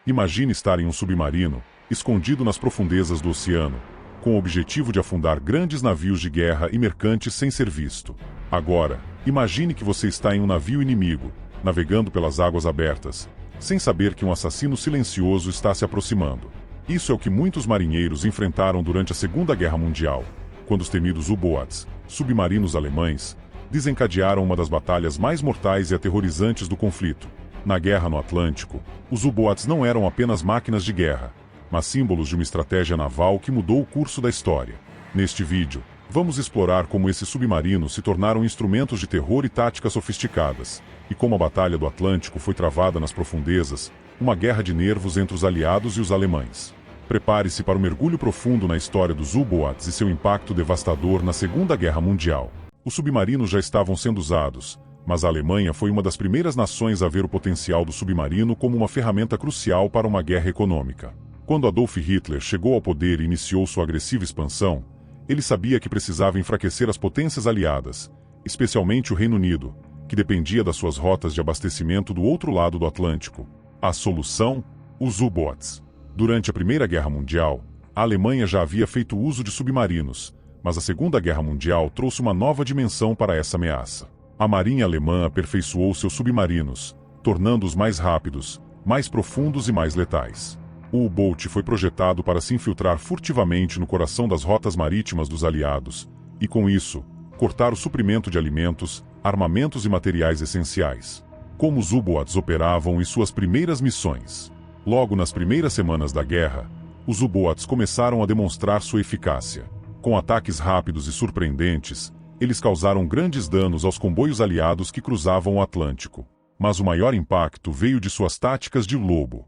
Imagine estar em um submarino, escondido nas profundezas do oceano, com o objetivo de afundar grandes navios de guerra e mercantes sem ser visto. Agora, imagine que você está em um navio inimigo, navegando pelas águas abertas, sem saber que um assassino silencioso está se aproximando. Isso é o que muitos marinheiros enfrentaram durante a Segunda Guerra Mundial, quando os temidos U-Boats, submarinos alemães, desencadearam uma das batalhas mais mortais e aterrorizantes do conflito. Na Guerra no Atlântico, os U-Boats não eram apenas máquinas de guerra, mas símbolos de uma estratégia naval que mudou o curso da história. Neste vídeo, vamos explorar como esses submarinos se tornaram instrumentos de terror e táticas sofisticadas, e como a Batalha do Atlântico foi travada nas profundezas, uma guerra de nervos entre os aliados e os alemães. Prepare-se para um mergulho profundo na história dos U-Boats e seu impacto devastador na Segunda Guerra Mundial. Os submarinos já estavam sendo usados, mas a Alemanha foi uma das primeiras nações a ver o potencial do submarino como uma ferramenta crucial para uma guerra econômica. Quando Adolf Hitler chegou ao poder e iniciou sua agressiva expansão, ele sabia que precisava enfraquecer as potências aliadas, especialmente o Reino Unido, que dependia das suas rotas de abastecimento do outro lado do Atlântico. A solução? Os U-Boats. Durante a Primeira Guerra Mundial, a Alemanha já havia feito uso de submarinos, mas a Segunda Guerra Mundial trouxe uma nova dimensão para essa ameaça. A Marinha Alemã aperfeiçoou seus submarinos, tornando-os mais rápidos, mais profundos e mais letais. O U-Boat foi projetado para se infiltrar furtivamente no coração das rotas marítimas dos aliados, e com isso, cortar o suprimento de alimentos, armamentos e materiais essenciais. Como os U-Boats operavam em suas primeiras missões. Logo nas primeiras semanas da guerra, os U-Boats começaram a demonstrar sua eficácia. Com ataques rápidos e surpreendentes, eles causaram grandes danos aos comboios aliados que cruzavam o Atlântico. Mas o maior impacto veio de suas táticas de lobo.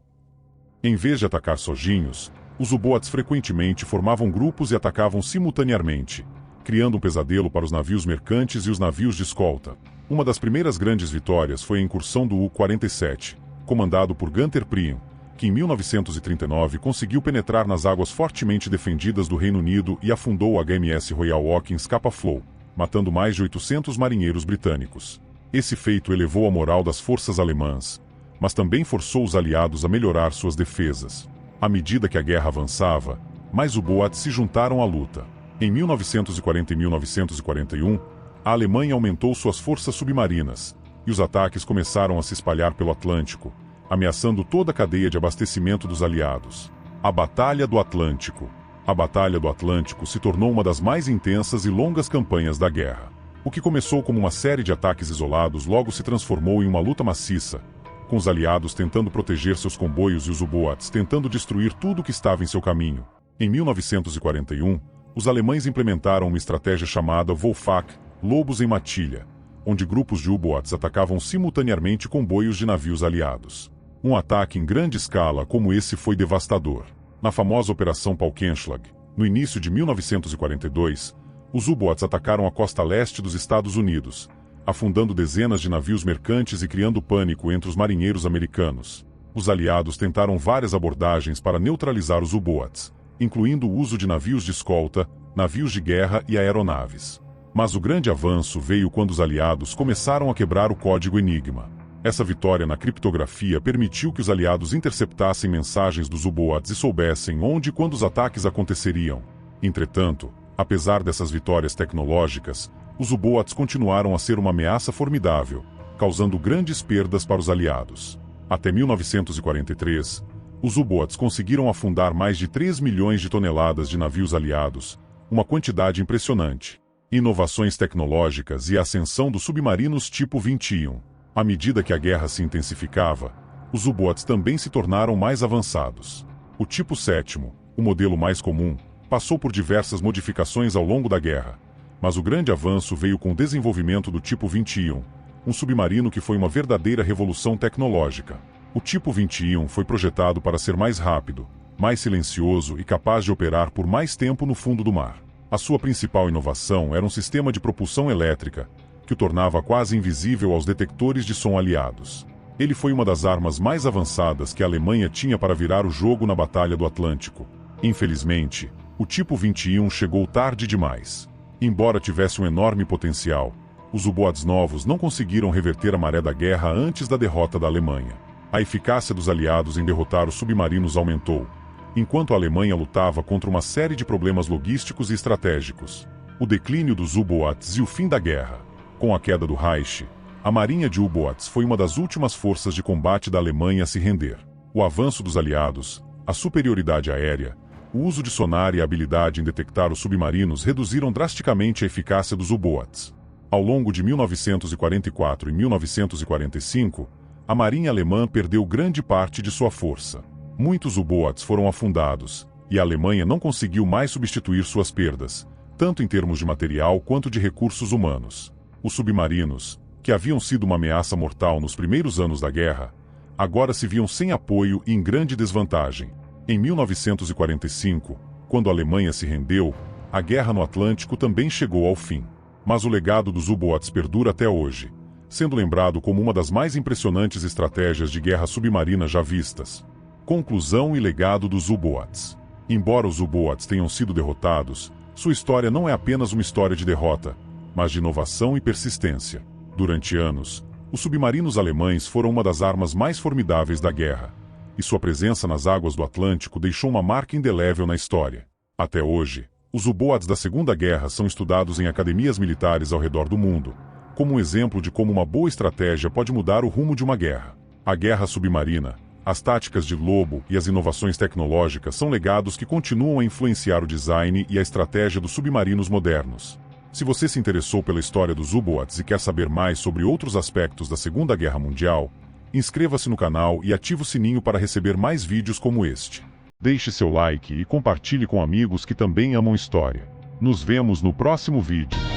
Em vez de atacar sozinhos, os U-Boats frequentemente formavam grupos e atacavam simultaneamente, criando um pesadelo para os navios mercantes e os navios de escolta. Uma das primeiras grandes vitórias foi a incursão do U-47, comandado por Gunther Prien, que em 1939 conseguiu penetrar nas águas fortemente defendidas do Reino Unido e afundou o HMS Royal Oak em Scapa Flow, matando mais de 800 marinheiros britânicos. Esse feito elevou a moral das forças alemãs, mas também forçou os aliados a melhorar suas defesas. À medida que a guerra avançava, mais U-Boats se juntaram à luta. Em 1940 e 1941, a Alemanha aumentou suas forças submarinas, e os ataques começaram a se espalhar pelo Atlântico, ameaçando toda a cadeia de abastecimento dos aliados. A Batalha do Atlântico. A Batalha do Atlântico se tornou uma das mais intensas e longas campanhas da guerra. O que começou como uma série de ataques isolados logo se transformou em uma luta maciça, com os aliados tentando proteger seus comboios e os U-Boats tentando destruir tudo que estava em seu caminho. Em 1941, os alemães implementaram uma estratégia chamada Wolfpack, Lobos em Matilha, onde grupos de U-Boats atacavam simultaneamente comboios de navios aliados. Um ataque em grande escala como esse foi devastador. Na famosa Operação Paukenschlag, no início de 1942, os U-Boats atacaram a costa leste dos Estados Unidos, afundando dezenas de navios mercantes e criando pânico entre os marinheiros americanos. Os aliados tentaram várias abordagens para neutralizar os U-Boats, incluindo o uso de navios de escolta, navios de guerra e aeronaves. Mas o grande avanço veio quando os aliados começaram a quebrar o código Enigma. Essa vitória na criptografia permitiu que os aliados interceptassem mensagens dos U-Boats e soubessem onde e quando os ataques aconteceriam. Entretanto, apesar dessas vitórias tecnológicas, os U-Boats continuaram a ser uma ameaça formidável, causando grandes perdas para os aliados. Até 1943, os U-Boats conseguiram afundar mais de 3 milhões de toneladas de navios aliados, uma quantidade impressionante. Inovações tecnológicas e a ascensão dos submarinos tipo 21. À medida que a guerra se intensificava, os U-Boats também se tornaram mais avançados. O tipo 7º, o modelo mais comum, passou por diversas modificações ao longo da guerra, mas o grande avanço veio com o desenvolvimento do tipo 21, um submarino que foi uma verdadeira revolução tecnológica. O tipo 21 foi projetado para ser mais rápido, mais silencioso e capaz de operar por mais tempo no fundo do mar. A sua principal inovação era um sistema de propulsão elétrica, que o tornava quase invisível aos detectores de som aliados. Ele foi uma das armas mais avançadas que a Alemanha tinha para virar o jogo na Batalha do Atlântico. Infelizmente, o tipo 21 chegou tarde demais. Embora tivesse um enorme potencial, os U-Boats novos não conseguiram reverter a maré da guerra antes da derrota da Alemanha. A eficácia dos aliados em derrotar os submarinos aumentou, enquanto a Alemanha lutava contra uma série de problemas logísticos e estratégicos. O declínio dos U-Boats e o fim da guerra. Com a queda do Reich, a marinha de U-Boats foi uma das últimas forças de combate da Alemanha a se render. O avanço dos aliados, a superioridade aérea, o uso de sonar e a habilidade em detectar os submarinos reduziram drasticamente a eficácia dos U-Boats. Ao longo de 1944 e 1945, a marinha alemã perdeu grande parte de sua força. Muitos U-Boats foram afundados, e a Alemanha não conseguiu mais substituir suas perdas, tanto em termos de material quanto de recursos humanos. Os submarinos, que haviam sido uma ameaça mortal nos primeiros anos da guerra, agora se viam sem apoio e em grande desvantagem. Em 1945, quando a Alemanha se rendeu, a guerra no Atlântico também chegou ao fim. Mas o legado dos U-Boats perdura até hoje, sendo lembrado como uma das mais impressionantes estratégias de guerra submarina já vistas. Conclusão e legado dos U-Boats. Embora os U-Boats tenham sido derrotados, sua história não é apenas uma história de derrota, mas de inovação e persistência. Durante anos, os submarinos alemães foram uma das armas mais formidáveis da guerra, e sua presença nas águas do Atlântico deixou uma marca indelével na história. Até hoje, os U-Boats da Segunda Guerra são estudados em academias militares ao redor do mundo, como um exemplo de como uma boa estratégia pode mudar o rumo de uma guerra. A guerra submarina, as táticas de lobo e as inovações tecnológicas são legados que continuam a influenciar o design e a estratégia dos submarinos modernos. Se você se interessou pela história dos U-Boats e quer saber mais sobre outros aspectos da Segunda Guerra Mundial, inscreva-se no canal e ative o sininho para receber mais vídeos como este. Deixe seu like e compartilhe com amigos que também amam história. Nos vemos no próximo vídeo.